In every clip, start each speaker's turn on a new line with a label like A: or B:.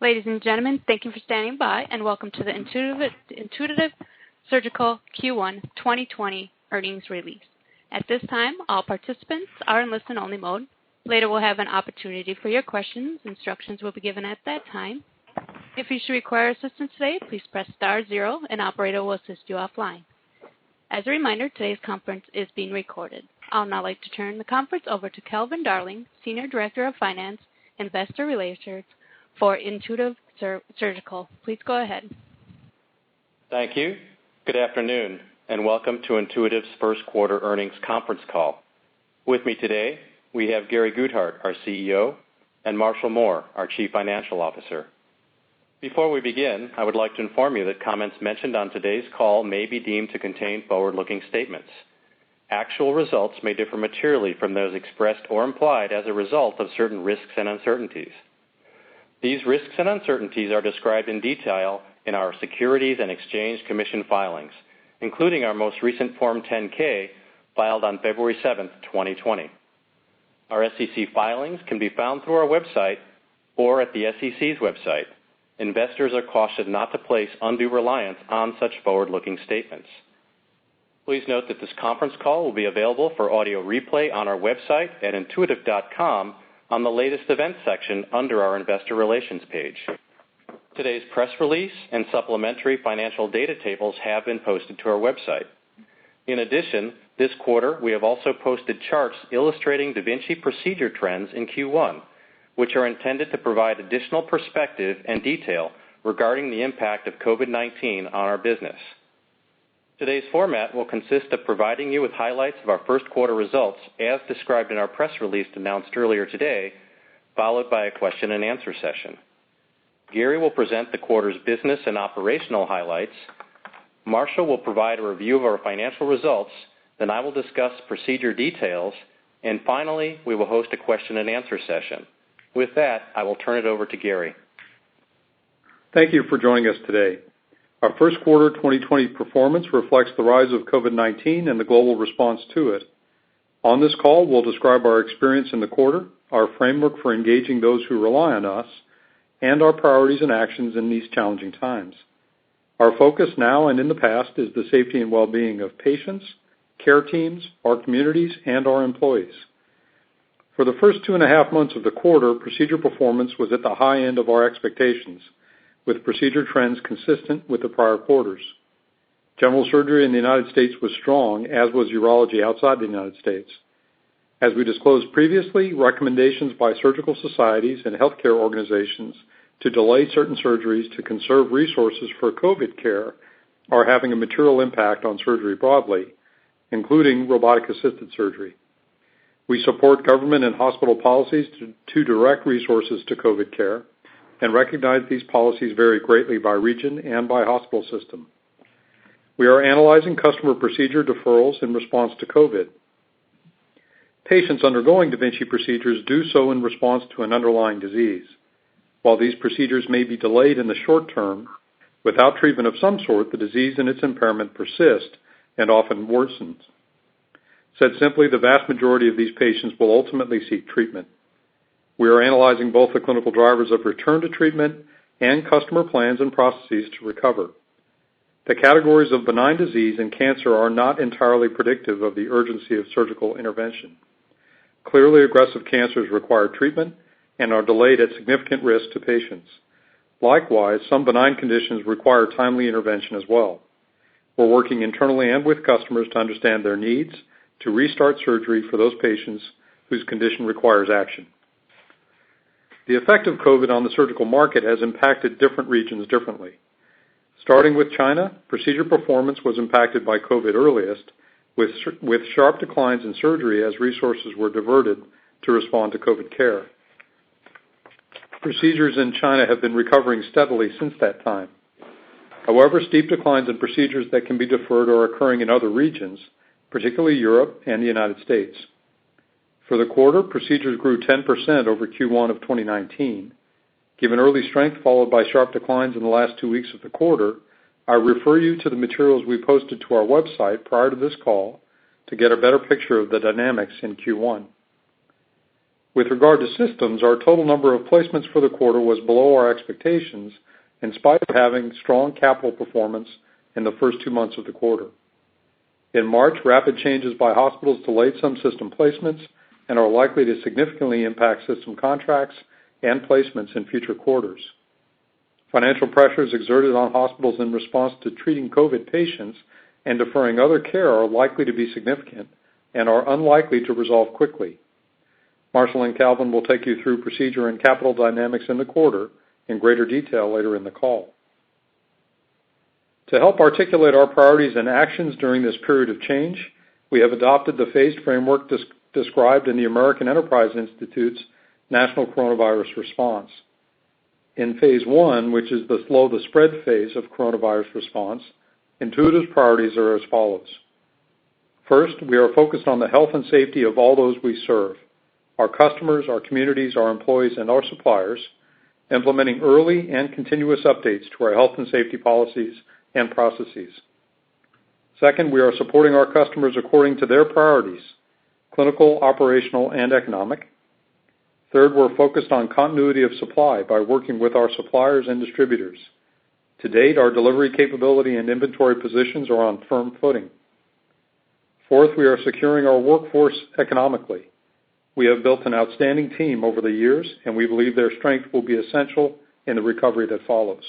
A: Ladies and gentlemen, thank you for standing by, and welcome to the Intuitive Surgical Q1 2020 earnings release. At this time, all participants are in listen-only mode. Later, we'll have an opportunity for your questions. Instructions will be given at that time. If you should require assistance today, please press *0, and an operator will assist you offline. As a reminder, today's conference is being recorded. I'll now like to turn the conference over to Kelvin Darling, Senior Director of Finance, Investor Relations for Intuitive Surgical. Please go ahead.
B: Thank you. Good afternoon, and welcome to Intuitive's first quarter earnings conference call. With me today, we have Gary Guthart, our CEO, and Marshall Moore, our Chief Financial Officer. Before we begin, I would like to inform you that comments mentioned on today's call may be deemed to contain forward-looking statements. Actual results may differ materially from those expressed or implied as a result of certain risks and uncertainties. These risks and uncertainties are described in detail in our Securities and Exchange Commission filings, including our most recent Form 10-K filed on February 7, 2020. Our SEC filings can be found through our website or at the SEC's website. Investors are cautioned not to place undue reliance on such forward-looking statements. Please note that this conference call will be available for audio replay on our website at intuitive.com on the latest events section under our Investor Relations page. Today's press release and supplementary financial data tables have been posted to our website. In addition, this quarter we have also posted charts illustrating da Vinci procedure trends in Q1, which are intended to provide additional perspective and detail regarding the impact of COVID-19 on our business. Today's format will consist of providing you with highlights of our first quarter results as described in our press release announced earlier today, followed by a question and answer session. Gary will present the quarter's business and operational highlights. Marshall will provide a review of our financial results. Then I will discuss procedure details. And finally, we will host a question and answer session. With that, I will turn it over to Gary.
C: Thank you for joining us today. Our first quarter 2020 performance reflects the rise of COVID-19 and the global response to it. On this call, we'll describe our experience in the quarter, our framework for engaging those who rely on us, and our priorities and actions in these challenging times. Our focus now and in the past is the safety and well-being of patients, care teams, our communities, and our employees. For the first 2.5 months of the quarter, procedure performance was at the high end of our expectations, with procedure trends consistent with the prior quarters. General surgery in the United States was strong, as was urology outside the United States. As we disclosed previously, recommendations by surgical societies and healthcare organizations to delay certain surgeries to conserve resources for COVID care are having a material impact on surgery broadly, including robotic-assisted surgery. We support government and hospital policies to direct resources to COVID care and recognize these policies vary greatly by region and by hospital system. We are analyzing customer procedure deferrals in response to COVID. Patients undergoing da Vinci procedures do so in response to an underlying disease. While these procedures may be delayed in the short term, without treatment of some sort, the disease and its impairment persist and often worsens. Said simply, the vast majority of these patients will ultimately seek treatment. We are analyzing both the clinical drivers of return to treatment and customer plans and processes to recover. The categories of benign disease and cancer are not entirely predictive of the urgency of surgical intervention. Clearly aggressive cancers require treatment and are delayed at significant risk to patients. Likewise, some benign conditions require timely intervention as well. We're working internally and with customers to understand their needs to restart surgery for those patients whose condition requires action. The effect of COVID on the surgical market has impacted different regions differently. Starting with China, procedure performance was impacted by COVID earliest, with sharp declines in surgery as resources were diverted to respond to COVID care. Procedures in China have been recovering steadily since that time. However, steep declines in procedures that can be deferred are occurring in other regions, particularly Europe and the United States. For the quarter, procedures grew 10% over Q1 of 2019. Given early strength followed by sharp declines in the last 2 weeks of the quarter, I refer you to the materials we posted to our website prior to this call to get a better picture of the dynamics in Q1. With regard to systems, our total number of placements for the quarter was below our expectations, in spite of having strong capital performance in the first 2 months of the quarter. In March, rapid changes by hospitals delayed some system placements and are likely to significantly impact system contracts and placements in future quarters. Financial pressures exerted on hospitals in response to treating COVID patients and deferring other care are likely to be significant and are unlikely to resolve quickly. Marshall and Calvin will take you through procedure and capital dynamics in the quarter in greater detail later in the call. To help articulate our priorities and actions during this period of change, we have adopted the phased framework described in the American Enterprise Institute's National Coronavirus Response. In Phase 1, which is the slow the spread phase of coronavirus response, Intuitive's priorities are as follows. First, we are focused on the health and safety of all those we serve, our customers, our communities, our employees, and our suppliers, implementing early and continuous updates to our health and safety policies and processes. Second, we are supporting our customers according to their priorities, clinical, operational, and economic. Third, we're focused on continuity of supply by working with our suppliers and distributors. To date, our delivery capability and inventory positions are on firm footing. Fourth, we are securing our workforce economically. We have built an outstanding team over the years, and we believe their strength will be essential in the recovery that follows.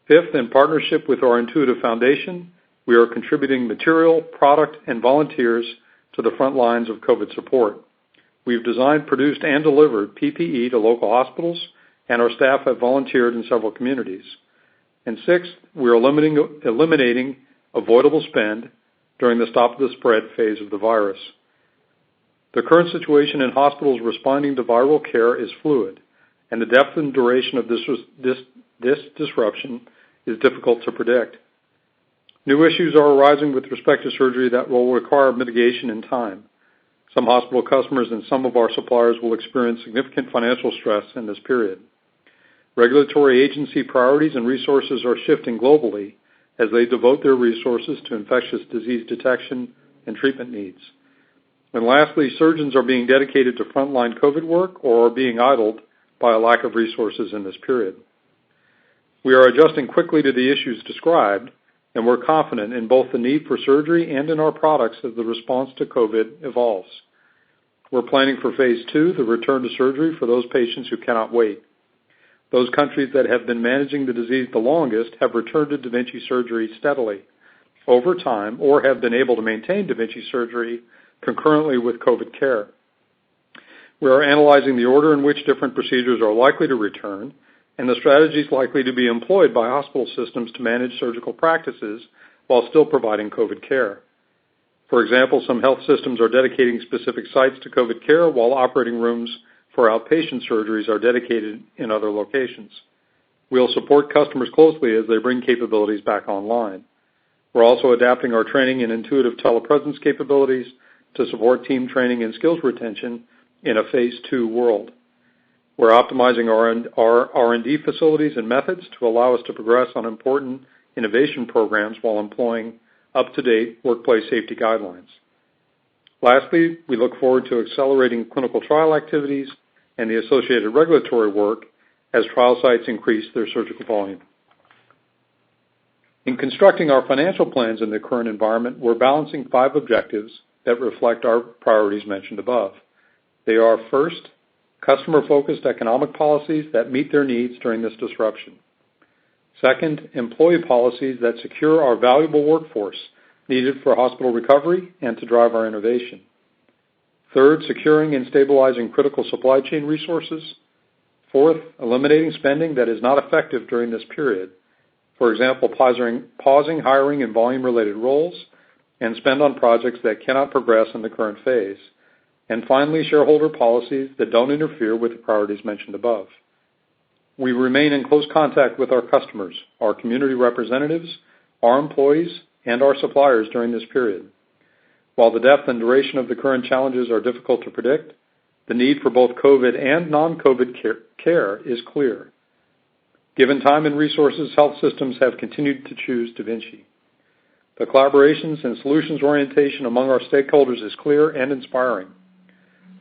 C: Fifth, in partnership with our Intuitive Foundation, we are contributing material, product, and volunteers to the front lines of COVID support. We've designed, produced, and delivered PPE to local hospitals, and our staff have volunteered in several communities. And sixth, we are eliminating avoidable spend during the stop the spread phase of the virus. The current situation in hospitals responding to viral care is fluid, and the depth and duration of this disruption is difficult to predict. New issues are arising with respect to surgery that will require mitigation in time. Some hospital customers and some of our suppliers will experience significant financial stress in this period. Regulatory agency priorities and resources are shifting globally as they devote their resources to infectious disease detection and treatment needs. And lastly, surgeons are being dedicated to frontline COVID work or are being idled by a lack of resources in this period. We are adjusting quickly to the issues described, and we're confident in both the need for surgery and in our products as the response to COVID evolves. We're planning for Phase 2, the return to surgery for those patients who cannot wait. Those countries that have been managing the disease the longest have returned to da Vinci surgery steadily over time or have been able to maintain da Vinci surgery concurrently with COVID care. We are analyzing the order in which different procedures are likely to return and the strategies likely to be employed by hospital systems to manage surgical practices while still providing COVID care. For example, some health systems are dedicating specific sites to COVID care while operating rooms for outpatient surgeries are dedicated in other locations. We'll support customers closely as they bring capabilities back online. We're also adapting our training and intuitive telepresence capabilities to support team training and skills retention in a Phase 2 world. We're optimizing our R&D facilities and methods to allow us to progress on important innovation programs while employing up-to-date workplace safety guidelines. Lastly, we look forward to accelerating clinical trial activities and the associated regulatory work as trial sites increase their surgical volume. In constructing our financial plans in the current environment, we're balancing 5 objectives that reflect our priorities mentioned above. They are, first, customer-focused economic policies that meet their needs during this disruption. Second, employee policies that secure our valuable workforce needed for hospital recovery and to drive our innovation. Third, securing and stabilizing critical supply chain resources. Fourth, eliminating spending that is not effective during this period. For example, pausing hiring in volume-related roles and spend on projects that cannot progress in the current phase. And finally, shareholder policies that don't interfere with the priorities mentioned above. We remain in close contact with our customers, our community representatives, our employees, and our suppliers during this period. While the depth and duration of the current challenges are difficult to predict, the need for both COVID and non-COVID care is clear. Given time and resources, health systems have continued to choose da Vinci. The collaborations and solutions orientation among our stakeholders is clear and inspiring.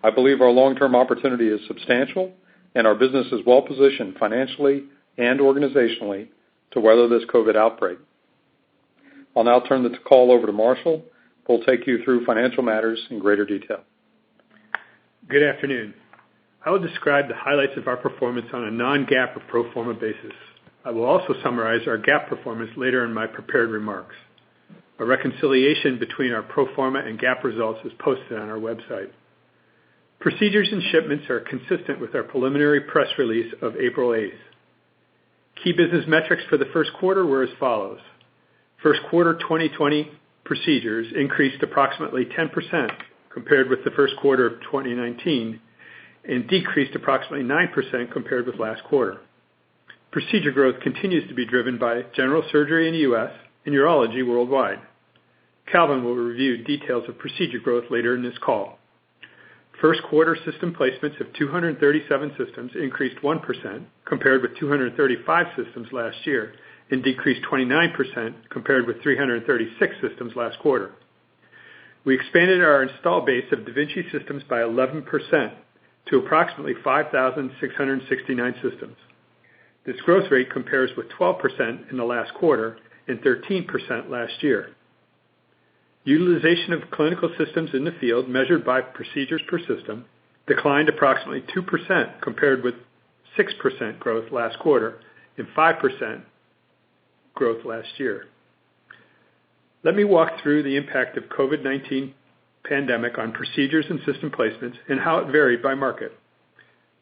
C: I believe our long-term opportunity is substantial, and our business is well positioned financially and organizationally to weather this COVID outbreak. I'll now turn the call over to Marshall, who will take you through financial matters in greater detail.
D: Good afternoon. I will describe the highlights of our performance on a non-GAAP or pro forma basis. I will also summarize our GAAP performance later in my prepared remarks. A reconciliation between our pro forma and GAAP results is posted on our website. Procedures and shipments are consistent with our preliminary press release of April 8th. Key business metrics for the first quarter were as follows. First quarter 2020 procedures increased approximately 10% compared with the first quarter of 2019 and decreased approximately 9% compared with last quarter. Procedure growth continues to be driven by general surgery in the U.S. and urology worldwide. Calvin will review details of procedure growth later in this call. First quarter system placements of 237 systems increased 1% compared with 235 systems last year and decreased 29% compared with 336 systems last quarter. We expanded our install base of da Vinci systems by 11% to approximately 5,669 systems. This growth rate compares with 12% in the last quarter and 13% last year. Utilization of clinical systems in the field measured by procedures per system declined approximately 2% compared with 6% growth last quarter and 5% growth last year. Let me walk through the impact of COVID-19 pandemic on procedures and system placements and how it varied by market.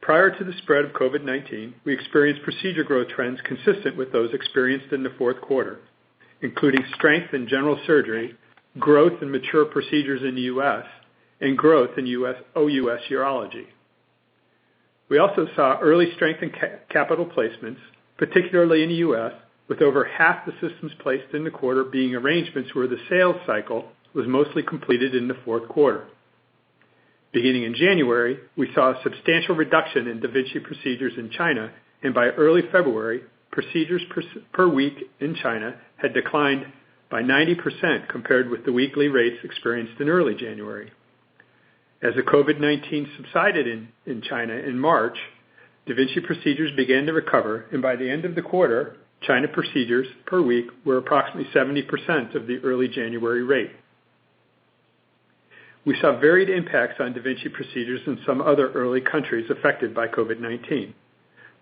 D: Prior to the spread of COVID-19, we experienced procedure growth trends consistent with those experienced in the fourth quarter, including strength in general surgery, growth in mature procedures in the U.S., and growth in OUS urology. We also saw early strength in capital placements, particularly in the U.S., with over half the systems placed in the quarter being arrangements where the sales cycle was mostly completed in the fourth quarter. Beginning in January, we saw a substantial reduction in da Vinci procedures in China, and by early February, procedures per week in China had declined by 90% compared with the weekly rates experienced in early January. As the COVID-19 subsided in China in March, da Vinci procedures began to recover, and by the end of the quarter, China procedures per week were approximately 70% of the early January rate. We saw varied impacts on da Vinci procedures in some other early countries affected by COVID-19.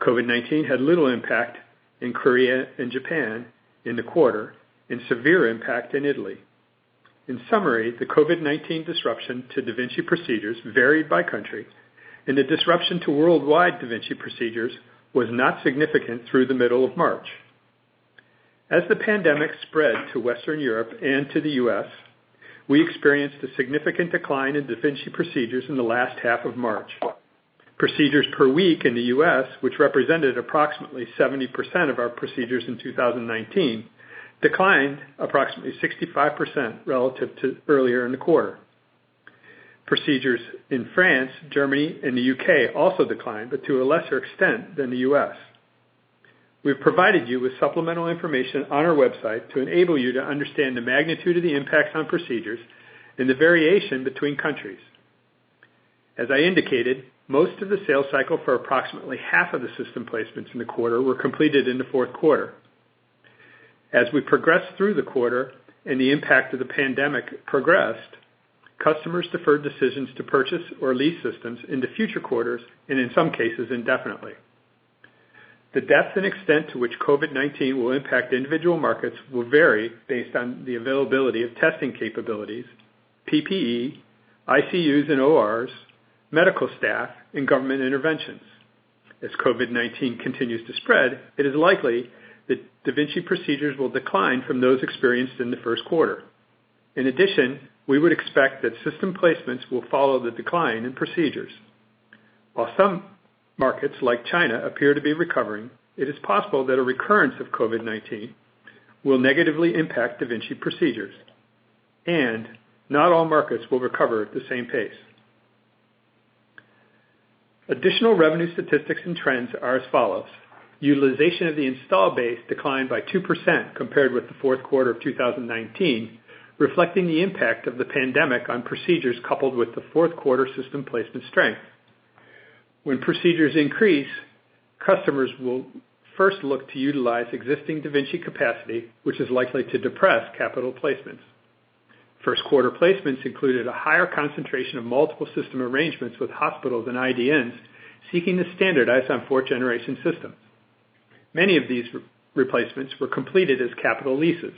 D: COVID-19 had little impact in Korea and Japan in the quarter, and severe impact in Italy. In summary, the COVID-19 disruption to da Vinci procedures varied by country, and the disruption to worldwide da Vinci procedures was not significant through the middle of March. As the pandemic spread to Western Europe and to the U.S., we experienced a significant decline in da Vinci procedures in the last half of March. Procedures per week in the U.S., which represented approximately 70% of our procedures in 2019, declined approximately 65% relative to earlier in the quarter. Procedures in France, Germany, and the UK also declined, but to a lesser extent than the US. We've provided you with supplemental information on our website to enable you to understand the magnitude of the impacts on procedures and the variation between countries. As I indicated, most of the sales cycle for approximately half of the system placements in the quarter were completed in the fourth quarter. As we progressed through the quarter and the impact of the pandemic progressed, customers deferred decisions to purchase or lease systems into future quarters and in some cases indefinitely. The depth and extent to which COVID-19 will impact individual markets will vary based on the availability of testing capabilities, PPE, ICUs and ORs, medical staff, and government interventions. As COVID-19 continues to spread, it is likely that da Vinci procedures will decline from those experienced in the first quarter. In addition, we would expect that system placements will follow the decline in procedures. While some markets like China appear to be recovering, it is possible that a recurrence of COVID-19 will negatively impact da Vinci procedures, and not all markets will recover at the same pace. Additional revenue statistics and trends are as follows. Utilization of the install base declined by 2% compared with the fourth quarter of 2019, reflecting the impact of the pandemic on procedures coupled with the fourth quarter system placement strength. When procedures increase, customers will first look to utilize existing da Vinci capacity, which is likely to depress capital placements. First quarter placements included a higher concentration of multiple system arrangements with hospitals and IDNs seeking to standardize on fourth-generation systems. Many of these replacements were completed as capital leases.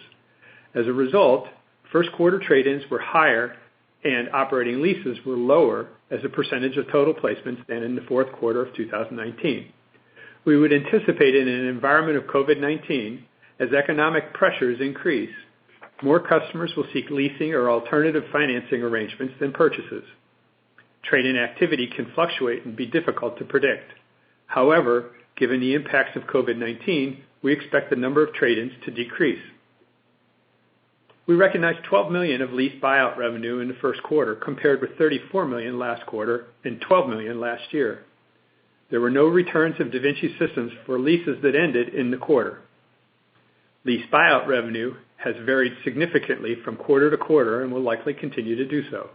D: As a result, first quarter trade-ins were higher and operating leases were lower as a percentage of total placements than in the fourth quarter of 2019. We would anticipate in an environment of COVID-19, as economic pressures increase, more customers will seek leasing or alternative financing arrangements than purchases. Trade-in activity can fluctuate and be difficult to predict. However, given the impacts of COVID-19, we expect the number of trade-ins to decrease. We recognized $12 million of lease buyout revenue in the first quarter, compared with $34 million last quarter and $12 million last year. There were no returns of da Vinci systems for leases that ended in the quarter. Lease buyout revenue has varied significantly from quarter to quarter and will likely continue to do so.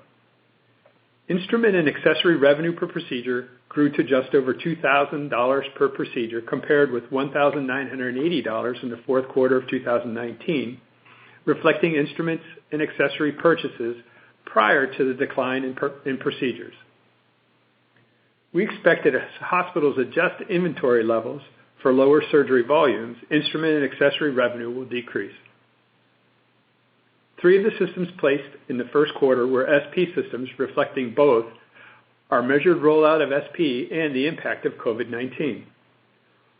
D: Instrument and accessory revenue per procedure grew to just over $2,000 per procedure, compared with $1,980 in the fourth quarter of 2019, reflecting instruments and accessory purchases prior to the decline in procedures. We expect that as hospitals adjust inventory levels for lower surgery volumes, instrument and accessory revenue will decrease. 3 of the systems placed in the first quarter were SP systems, reflecting both our measured rollout of SP and the impact of COVID-19.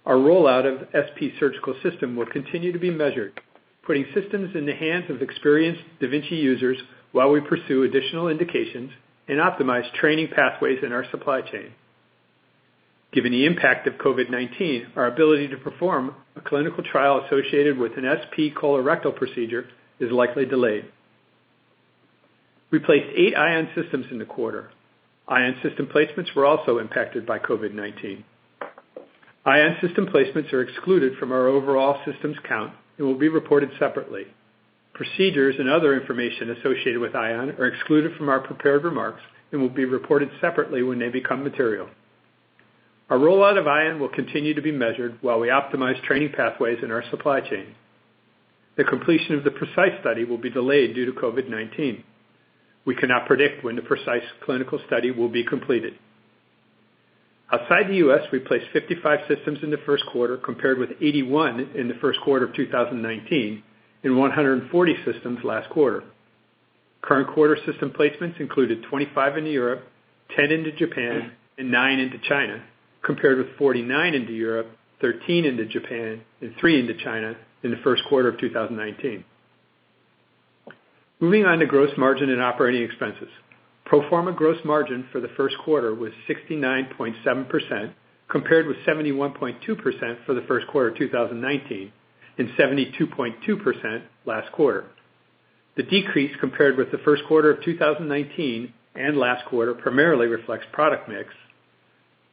D: Our rollout of SP surgical system will continue to be measured, putting systems in the hands of experienced da Vinci users while we pursue additional indications and optimize training pathways in our supply chain. Given the impact of COVID-19, our ability to perform a clinical trial associated with an SP colorectal procedure is likely delayed. We placed 8 Ion systems in the quarter. Ion system placements were also impacted by COVID-19. Ion system placements are excluded from our overall systems count and will be reported separately. Procedures and other information associated with Ion are excluded from our prepared remarks and will be reported separately when they become material. Our rollout of Ion will continue to be measured while we optimize training pathways in our supply chain. The completion of the PRECISE study will be delayed due to COVID-19. We cannot predict when the PRECISE clinical study will be completed. Outside the U.S., we placed 55 systems in the first quarter, compared with 81 in the first quarter of 2019 and 140 systems last quarter. Current quarter system placements included 25 into Europe, 10 into Japan, and 9 into China, compared with 49 into Europe, 13 into Japan, and 3 into China in the first quarter of 2019. Moving on to gross margin and operating expenses. Pro forma gross margin for the first quarter was 69.7%, compared with 71.2% for the first quarter of 2019 and 72.2% last quarter. The decrease compared with the first quarter of 2019 and last quarter primarily reflects product mix,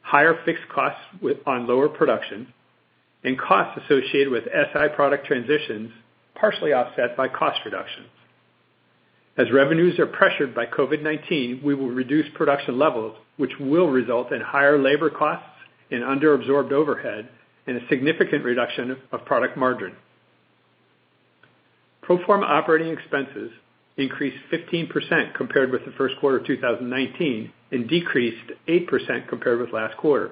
D: higher fixed costs on lower production, and costs associated with SI product transitions, partially offset by cost reductions. As revenues are pressured by COVID-19, we will reduce production levels, which will result in higher labor costs and under-absorbed overhead and a significant reduction of product margin. Pro forma operating expenses increased 15% compared with the first quarter of 2019 and decreased 8% compared with last quarter.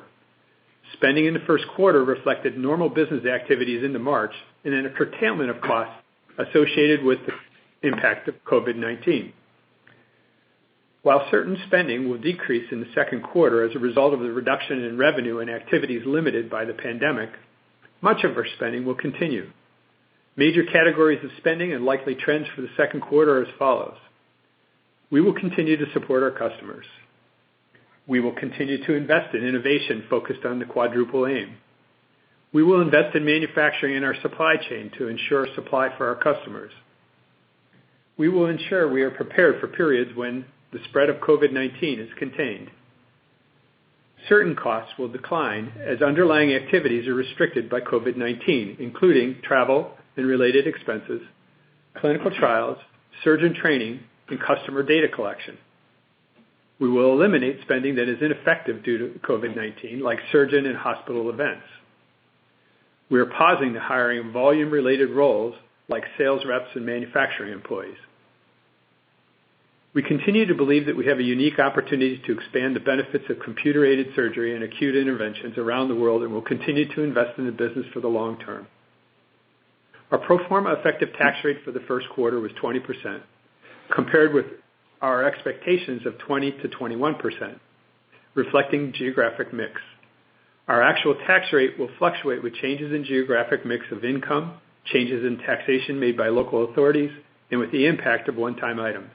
D: Spending in the first quarter reflected normal business activities into March and then a curtailment of costs associated with the impact of COVID-19. While certain spending will decrease in the second quarter as a result of the reduction in revenue and activities limited by the pandemic, much of our spending will continue. Major categories of spending and likely trends for the second quarter are as follows. We will continue to support our customers. We will continue to invest in innovation focused on the quadruple aim. We will invest in manufacturing in our supply chain to ensure supply for our customers. We will ensure we are prepared for periods when the spread of COVID-19 is contained. Certain costs will decline as underlying activities are restricted by COVID-19, including travel and related expenses, clinical trials, surgeon training, and customer data collection. We will eliminate spending that is ineffective due to COVID-19, like surgeon and hospital events. We are pausing the hiring of volume-related roles like sales reps and manufacturing employees. We continue to believe that we have a unique opportunity to expand the benefits of computer-aided surgery and acute interventions around the world, and will continue to invest in the business for the long term. Our pro forma effective tax rate for the first quarter was 20%, compared with our expectations of 20 to 21%, reflecting geographic mix. Our actual tax rate will fluctuate with changes in geographic mix of income, changes in taxation made by local authorities, and with the impact of one-time items.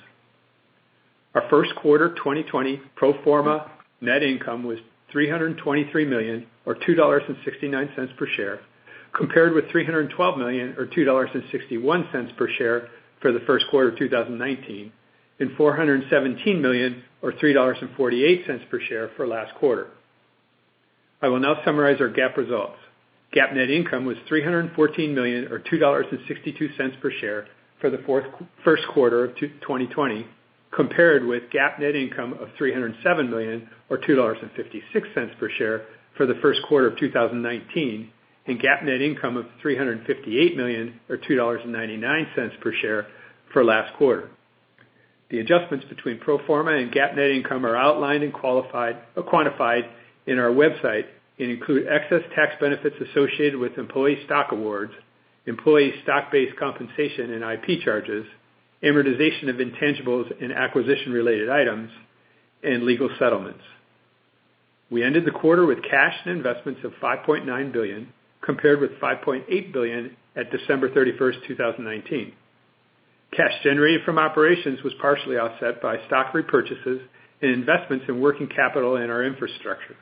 D: Our first quarter 2020 pro forma net income was $323 million, or $2.69 per share, compared with $312 million, or $2.61 per share for the first quarter of 2019, and $417 million, or $3.48 per share for last quarter. I will now summarize our GAAP results. GAAP net income was $314 million, or $2.62 per share for the first quarter of 2020, compared with GAAP net income of $307 million, or $2.56 per share for the first quarter of 2019, and GAAP net income of $358 million, or $2.99 per share for last quarter. The adjustments between pro forma and GAAP net income are outlined and quantified in our website and include excess tax benefits associated with employee stock awards, employee stock-based compensation and IP charges, amortization of intangibles and acquisition-related items, and legal settlements. We ended the quarter with cash and investments of $5.9 billion, compared with $5.8 billion at December 31st, 2019. Cash generated from operations was partially offset by stock repurchases and investments in working capital and our infrastructure.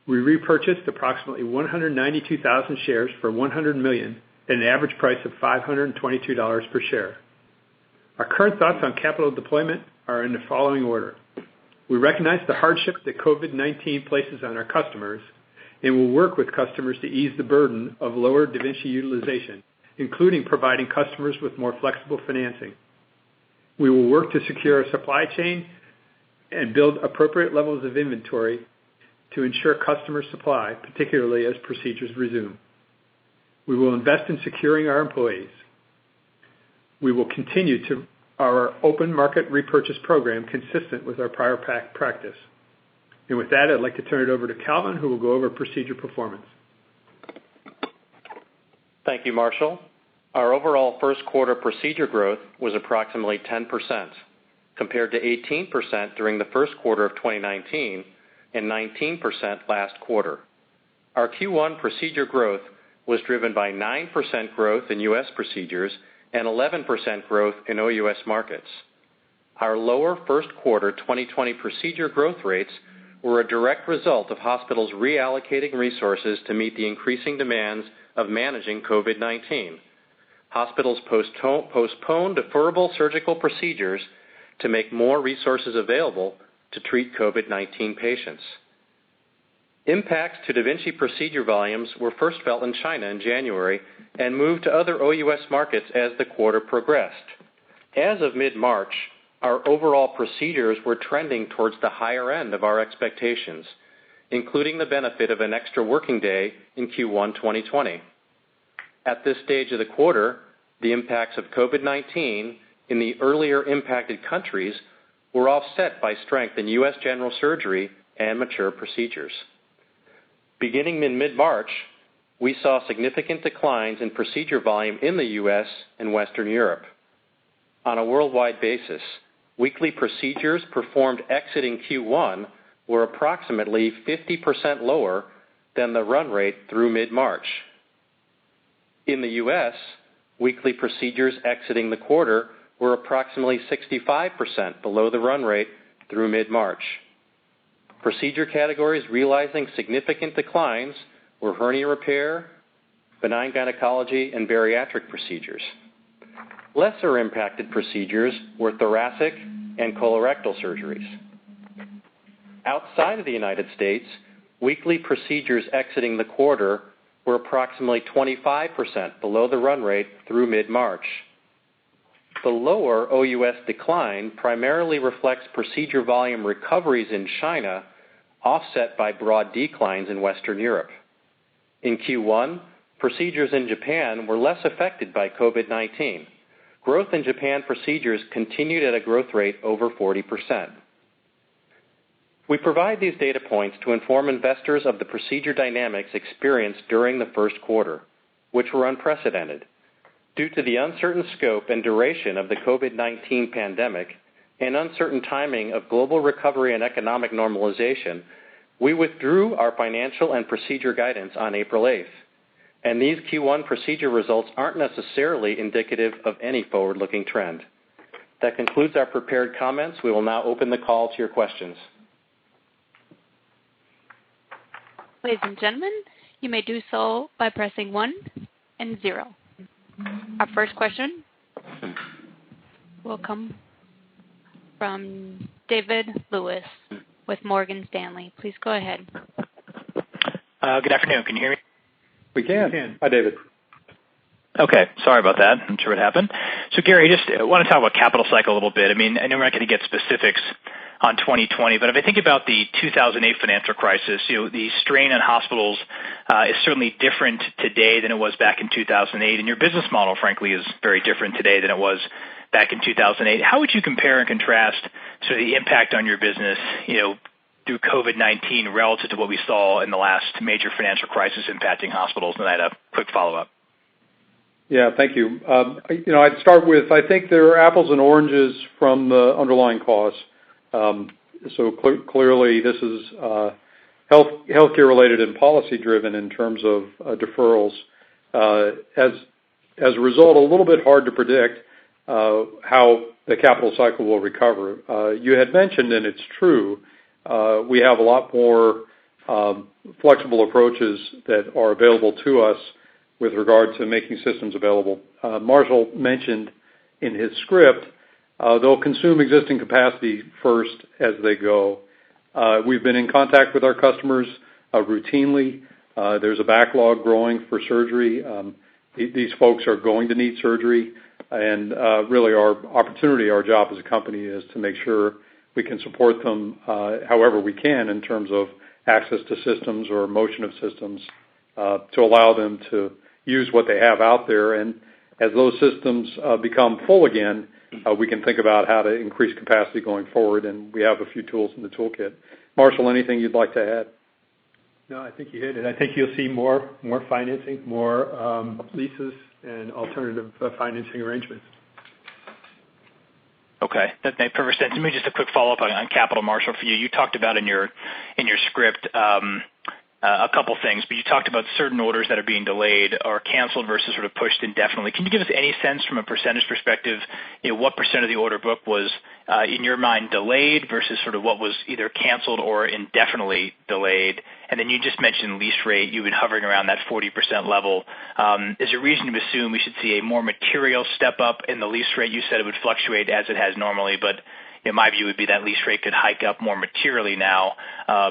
D: We repurchased approximately 192,000 shares for $100 million at an average price of $522 per share. Our current thoughts on capital deployment are in the following order. We recognize the hardship that COVID-19 places on our customers, and will work with customers to ease the burden of lower da Vinci utilization, including providing customers with more flexible financing. We will work to secure a supply chain and build appropriate levels of inventory to ensure customer supply, particularly as procedures resume. We will invest in securing our employees. We will continue to our open market repurchase program consistent with our prior practice. And with that, I'd like to turn it over to Calvin, who will go over procedure performance.
B: Thank you, Marshall. Our overall first quarter procedure growth was approximately 10%, compared to 18% during the first quarter of 2019 and 19% last quarter. Our Q1 procedure growth was driven by 9% growth in U.S. procedures and 11% growth in OUS markets. Our lower first quarter 2020 procedure growth rates were a direct result of hospitals reallocating resources to meet the increasing demands of managing COVID-19. Hospitals postponed deferrable surgical procedures to make more resources available to treat COVID-19 patients. Impacts to da Vinci procedure volumes were first felt in China in January and moved to other OUS markets as the quarter progressed. As of mid-March, our overall procedures were trending towards the higher end of our expectations, including the benefit of an extra working day in Q1 2020. At this stage of the quarter, the impacts of COVID-19 in the earlier impacted countries were offset by strength in U.S. general surgery and mature procedures. Beginning in mid-March, we saw significant declines in procedure volume in the U.S. and Western Europe. On a worldwide basis, weekly procedures performed exiting Q1 were approximately 50% lower than the run rate through mid-March. In the U.S., weekly procedures exiting the quarter were approximately 65% below the run rate through mid-March. Procedure categories realizing significant declines were hernia repair, benign gynecology, and bariatric procedures. Lesser impacted procedures were thoracic and colorectal surgeries. Outside of the United States, weekly procedures exiting the quarter were approximately 25% below the run rate through mid-March. The lower OUS decline primarily reflects procedure volume recoveries in China, offset by broad declines in Western Europe. In Q1, procedures in Japan were less affected by COVID-19. Growth in Japan procedures continued at a growth rate over 40%. We provide these data points to inform investors of the procedure dynamics experienced during the first quarter, which were unprecedented. Due to the uncertain scope and duration of the COVID-19 pandemic and uncertain timing of global recovery and economic normalization, we withdrew our financial and procedure guidance on April 8th. And these Q1 procedure results aren't necessarily indicative of any forward-looking trend. That concludes our prepared comments. We will now open the call to your questions.
A: Ladies and gentlemen, you may do so by pressing 1 and 0. Our first question will come from David Lewis with Morgan Stanley. Please go ahead.
E: Good afternoon. Can you hear me?
C: We can. Hi, David.
E: Okay. Sorry about that. I'm sure it happened. So, Gary, just want to talk about capital cycle a little bit. I mean, I know we're not going to get specifics on 2020, but if I think about the 2008 financial crisis, the strain on hospitals is certainly different today than it was back in 2008, and your business model, frankly, is very different today than it was back in 2008. How would you compare and contrast sort of the impact on your business, through COVID-19 relative to what we saw in the last major financial crisis impacting hospitals? And I had a quick follow-up.
C: Yeah, thank you. I'd start with, I think there are apples and oranges from the underlying cause. So clearly this is healthcare related and policy driven in terms of deferrals. As a result, a little bit hard to predict how the capital cycle will recover. You had mentioned, and it's true, we have a lot more flexible approaches that are available to us with regard to making systems available. Marshall mentioned in his script, they'll consume existing capacity first as they go. We've been in contact with our customers routinely. There's a backlog growing for surgery. These folks are going to need surgery, and really our opportunity, our job as a company is to make sure we can support them however we can in terms of access to systems or motion of systems to allow them to use what they have out there. And as those systems become full again, we can think about how to increase capacity going forward, and we have a few tools in the toolkit. Marshall, anything you'd like to add?
D: No, I think you hit it. I think you'll see more financing, more leases, and alternative financing arrangements.
E: Okay, that makes perfect sense. Maybe just a quick follow-up on capital, Marshall, for you. You talked about in your script a couple things, but you talked about certain orders that are being delayed or canceled versus sort of pushed indefinitely. Can you give us any sense from a percentage perspective, what percent of the order book was, in your mind, delayed versus sort of what was either canceled or indefinitely delayed? And then you just mentioned lease rate. You've been hovering around that 40% level. Is there reason to assume we should see a more material step up in the lease rate? You said it would fluctuate as it has normally, but my view would be that lease rate could hike up more materially now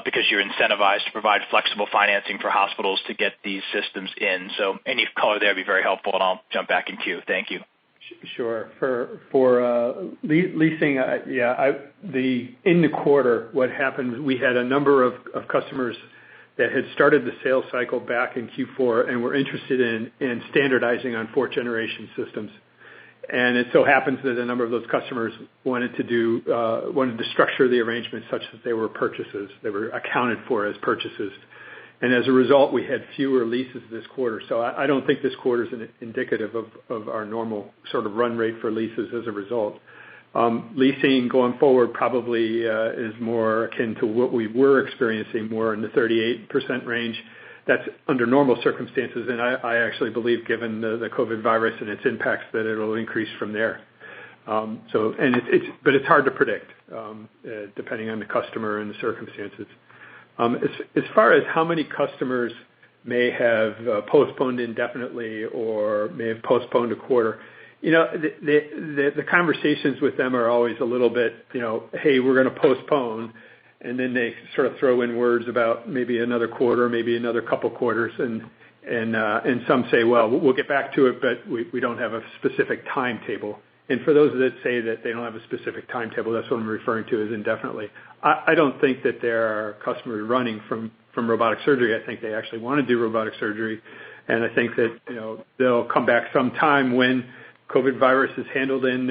E: because you're incentivized to provide flexible financing for hospitals to get these systems in. So any color there would be very helpful, and I'll jump back in queue. Thank you.
D: Sure. For leasing, in the quarter, what happened, we had a number of customers that had started the sales cycle back in Q4 and were interested in standardizing on fourth generation systems. And it so happens that a number of those customers wanted to structure the arrangement such that they were purchases. They were accounted for as purchases. And as a result, we had fewer leases this quarter. So I don't think this quarter is indicative of our normal sort of run rate for leases as a result. Leasing going forward probably is more akin to what we were experiencing, more in the 38% range. That's under normal circumstances, and I actually believe, given the COVID virus and its impacts, that it'll increase from there. But it's hard to predict, depending on the customer and the circumstances. As far as how many customers may have postponed indefinitely or may have postponed a quarter, the conversations with them are always a little bit, hey, we're going to postpone. And then they sort of throw in words about maybe another quarter, maybe another couple quarters, and some say, well, we'll get back to it, but we don't have a specific timetable. And for those that say that they don't have a specific timetable, that's what I'm referring to as indefinitely. I don't think that there are customers running from robotic surgery. I think they actually want to do robotic surgery, and I think that they'll come back sometime when COVID virus is handled and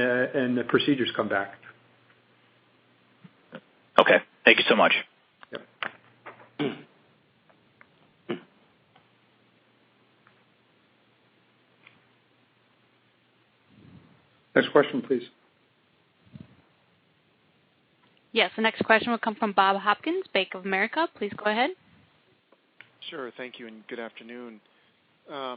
D: the procedures come back.
E: Okay, thank you so much.
D: Yep.
C: Next question, please.
A: Yes, the next question will come from Bob Hopkins, Bank of America. Please go ahead.
F: Sure, thank you, and good afternoon. I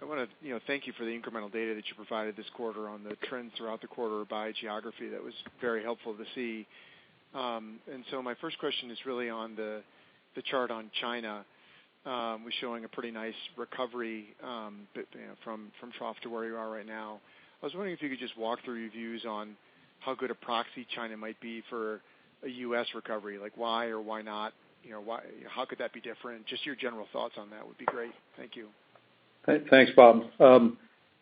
F: want to thank you for the incremental data that you provided this quarter on the trends throughout the quarter by geography. That was very helpful to see. And so my first question is really on the chart on China. We're showing a pretty nice recovery from trough to where you are right now. I was wondering if you could just walk through your views on how good a proxy China might be for a U.S. recovery, like why or why not? How could that be different? Just your general thoughts on that would be great. Thank you.
C: Thanks, Bob.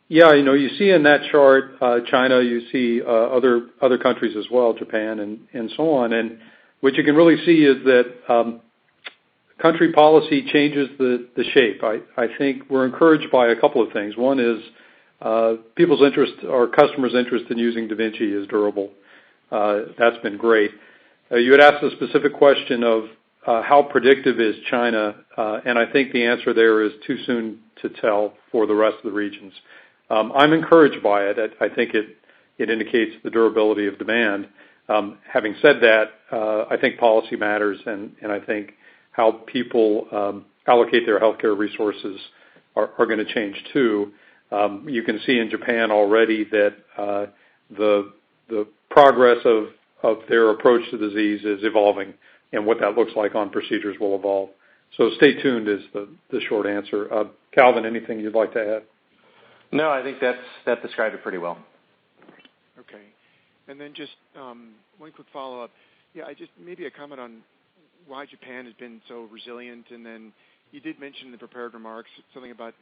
C: You see in that chart China, you see other countries as well, Japan and so on. And what you can really see is that country policy changes the shape. I think we're encouraged by a couple of things. One is people's interest or customers' interest in using Da Vinci is durable. That's been great. You had asked a specific question of how predictive is China, and I think the answer there is too soon to tell for the rest of the regions. I'm encouraged by it. I think it indicates the durability of demand. Having said that, I think policy matters, and I think how people allocate their healthcare resources are going to change too. You can see in Japan already that the progress of their approach to the disease is evolving, and what that looks like on procedures will evolve. So stay tuned is the short answer. Calvin, anything you'd like to add?
B: No, I think that described it pretty well.
F: Okay. And then just one quick follow-up. Yeah, maybe a comment on why Japan has been so resilient, and then you did mention in the prepared remarks something about,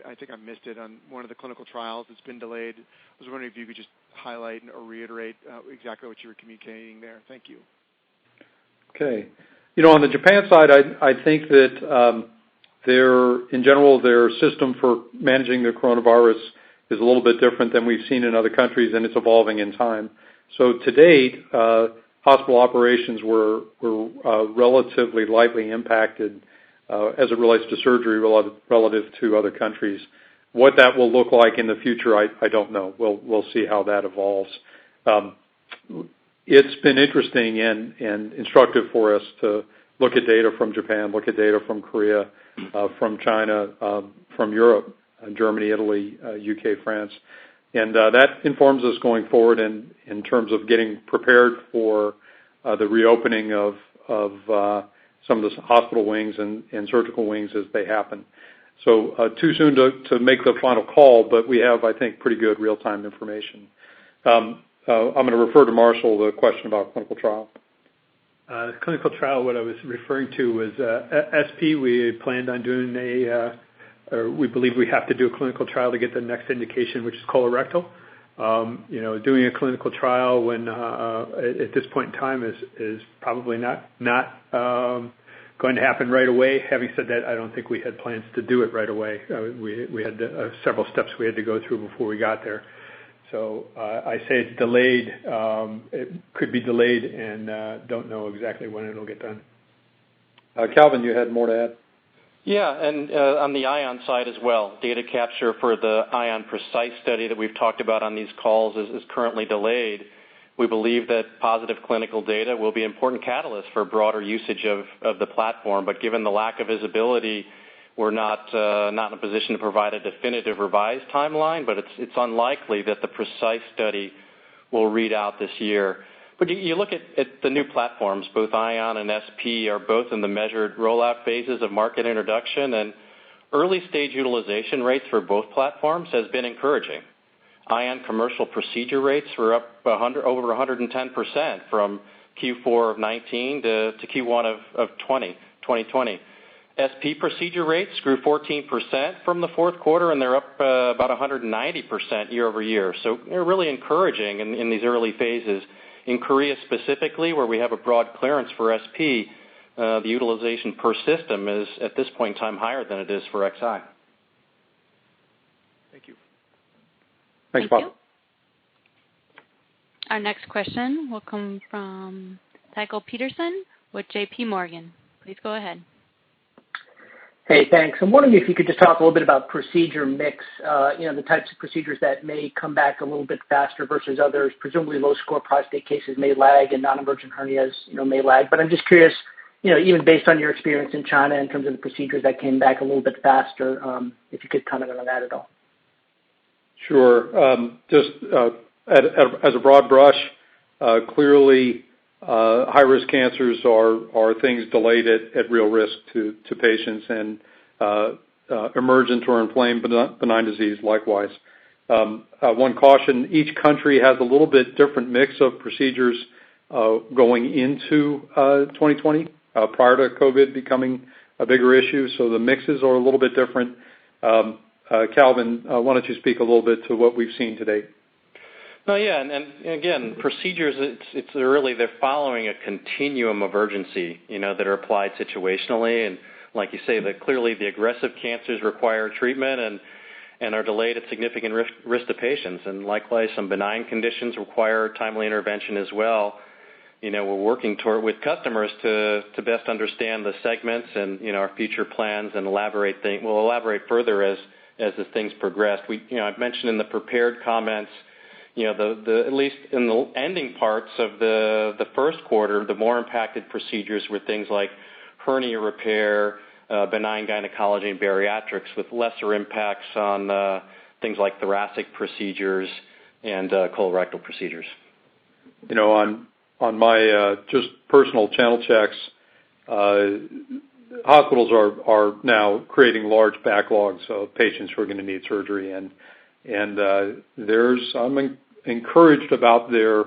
F: I think I missed it, on one of the clinical trials that's been delayed. I was wondering if you could just highlight or reiterate exactly what you were communicating there. Thank you.
C: Okay. On the Japan side, I think that in general, their system for managing the coronavirus is a little bit different than we've seen in other countries, and it's evolving in time. So to date, hospital operations were relatively lightly impacted as it relates to surgery relative to other countries. What that will look like in the future, I don't know. We'll see how that evolves. It's been interesting and instructive for us to look at data from Japan, look at data from Korea, from China, from Europe, Germany, Italy, UK, France. And that informs us going forward in terms of getting prepared for the reopening of some of the hospital wings and surgical wings as they happen. So too soon to make the final call, but we have, I think, pretty good real-time information. I'm going to refer to Marshall the question about clinical trial.
D: The clinical trial, what I was referring to was SP. We planned on doing we believe we have to do a clinical trial to get the next indication, which is colorectal. Doing a clinical trial when at this point in time is probably not going to happen right away. Having said that, I don't think we had plans to do it right away. We had several steps we had to go through before we got there. So I say it's delayed. It could be delayed, and don't know exactly when it'll get done.
C: Calvin, you had more to add?
B: Yeah, and on the ION side as well, data capture for the ION Precise study that we've talked about on these calls is currently delayed. We believe that positive clinical data will be an important catalyst for broader usage of the platform, but given the lack of visibility, we're not in a position to provide a definitive revised timeline, but it's unlikely that the Precise study will read out this year. But you look at the new platforms, both ION and SP are both in the measured rollout phases of market introduction, and early stage utilization rates for both platforms has been encouraging. ION commercial procedure rates were up over 110% from Q4 of 19 to Q1 of 2020. SP procedure rates grew 14% from the fourth quarter, and they're up about 190% year over year. So they're really encouraging in these early phases. In Korea specifically, where we have a broad clearance for SP, the utilization per system is, at this point in time, higher than it is for XI.
F: Thank you.
C: Thanks, Bob.
A: You. Our next question will come from Tycho Peterson with J.P. Morgan. Please go ahead.
G: Hey, thanks. I'm wondering if you could just talk a little bit about procedure mix, the types of procedures that may come back a little bit faster versus others. Presumably low-score prostate cases may lag and non-emergent hernias, may lag. But I'm just curious, even based on your experience in China in terms of the procedures that came back a little bit faster, if you could comment on that at all.
C: Sure. Just as a broad brush, clearly high-risk cancers are things delayed at real risk to patients, and emergent or inflamed benign disease likewise. One caution, each country has a little bit different mix of procedures going into 2020 prior to COVID becoming a bigger issue, so the mixes are a little bit different. Calvin, why don't you speak a little bit to what we've seen to date?
B: Oh, yeah, and again, procedures, they're following a continuum of urgency, that are applied situationally, and like you say, that clearly the aggressive cancers require treatment and are delayed at significant risk to patients, and likewise, some benign conditions require timely intervention as well. We're working with customers to best understand the segments and, our future plans and we'll elaborate further as the things progress. I've mentioned in the prepared comments, at least in the ending parts of the first quarter, the more impacted procedures were things like hernia repair, benign gynecology and bariatrics, with lesser impacts on things like thoracic procedures and colorectal procedures.
C: On my just personal channel checks, hospitals are now creating large backlogs of patients who are going to need surgery, and I'm encouraged about their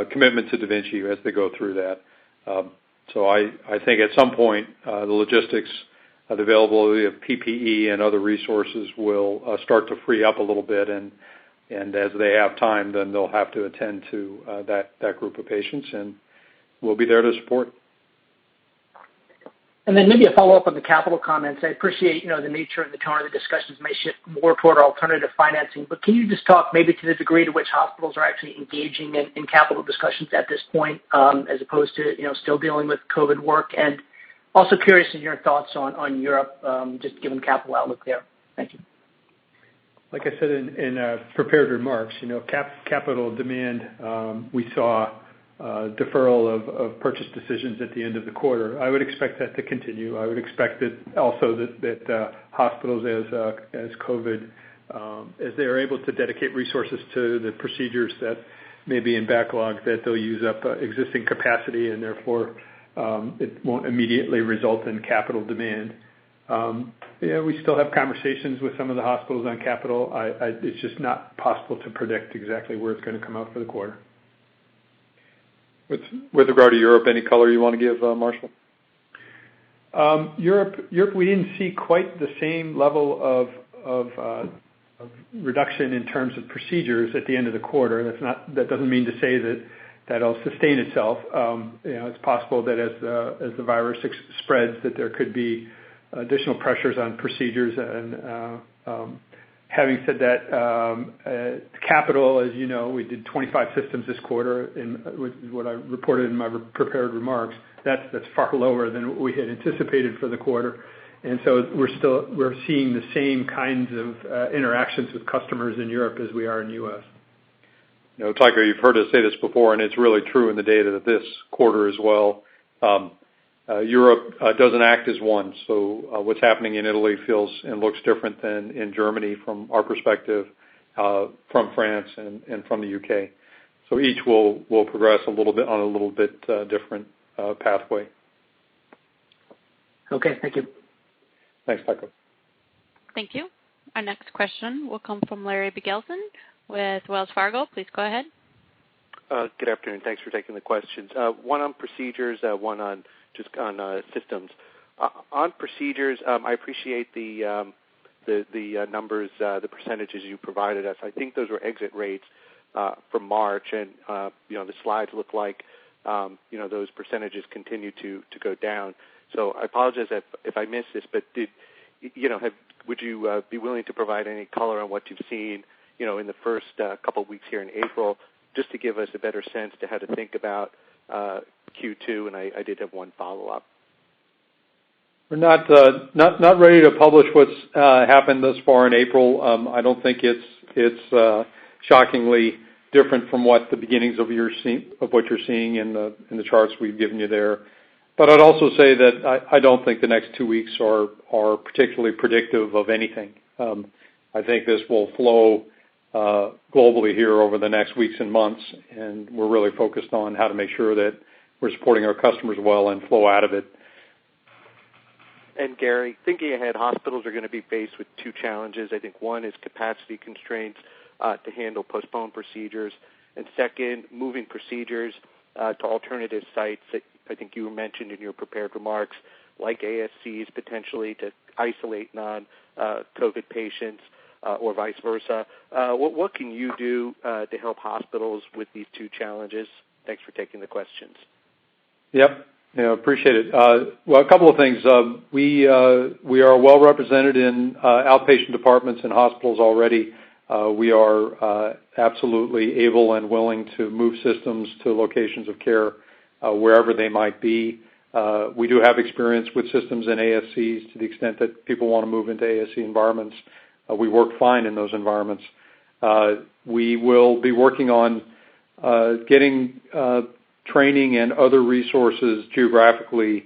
C: commitment to Da Vinci as they go through that. So I think at some point the logistics, the availability of PPE and other resources will start to free up a little bit, and as they have time, then they'll have to attend to that group of patients, and we'll be there to support.
G: And then maybe a follow-up on the capital comments. I appreciate, the nature and the tone of the discussions may shift more toward alternative financing, but can you just talk maybe to the degree to which hospitals are actually engaging in capital discussions at this point, as opposed to, still dealing with COVID work? And also curious in your thoughts on Europe, just given capital outlook there. Thank you.
D: Like I said in prepared remarks, capital demand, we saw deferral of purchase decisions at the end of the quarter. I would expect that to continue. I would expect that also that hospitals, as COVID, as they are able to dedicate resources to the procedures that may be in backlog, that they'll use up existing capacity, and therefore it won't immediately result in capital demand. We still have conversations with some of the hospitals on capital. It's just not possible to predict exactly where it's going to come out for the quarter.
C: With regard to Europe, any color you want to give, Marshall?
D: Europe, we didn't see quite the same level of reduction in terms of procedures at the end of the quarter. That doesn't mean to say that that'll sustain itself. It's possible that as the virus spreads, that there could be additional pressures on procedures. And having said that, capital, as you know, we did 25 systems this quarter, which is what I reported in my prepared remarks. That's far lower than what we had anticipated for the quarter. And so we're seeing the same kinds of interactions with customers in Europe as we are in the U.S.
C: Tycho, you've heard us say this before, and it's really true in the data that this quarter as well. Europe doesn't act as one, so what's happening in Italy feels and looks different than in Germany from our perspective, from France and from the UK. So each will progress a little bit on a little bit different pathway.
G: Okay, thank you.
C: Thanks, Tycho.
A: Thank you. Our next question will come from Larry Biegelsen with Wells Fargo. Please go ahead.
H: Good afternoon. Thanks for taking the questions. One on procedures, one on systems. On procedures, I appreciate the numbers, the percentages you provided us. I think those were exit rates for March, and the slides look like those percentages continue to go down. So I apologize if I missed this, but would you be willing to provide any color on what you've seen in the first couple of weeks here in April, just to give us a better sense to how to think about Q2? And I did have one follow-up.
C: We're not ready to publish what's happened thus far in April. I don't think it's shockingly different from what the beginnings of what you're seeing in the charts we've given you there. But I'd also say that I don't think the next 2 weeks are particularly predictive of anything. I think this will flow globally here over the next weeks and months, and we're really focused on how to make sure that we're supporting our customers well and flow out of it.
H: And Gary, thinking ahead, hospitals are going to be faced with two challenges. I think one is capacity constraints to handle postponed procedures, and second, moving procedures to alternative sites that I think you mentioned in your prepared remarks, like ASCs potentially to isolate non-COVID patients or vice versa. What can you do to help hospitals with these two challenges? Thanks for taking the questions.
C: Yep. Yeah, appreciate it. Well, a couple of things. We are well represented in outpatient departments in hospitals already. We are absolutely able and willing to move systems to locations of care wherever they might be. We do have experience with systems in ASCs to the extent that people want to move into ASC environments. We work fine in those environments. We will be working on getting training and other resources geographically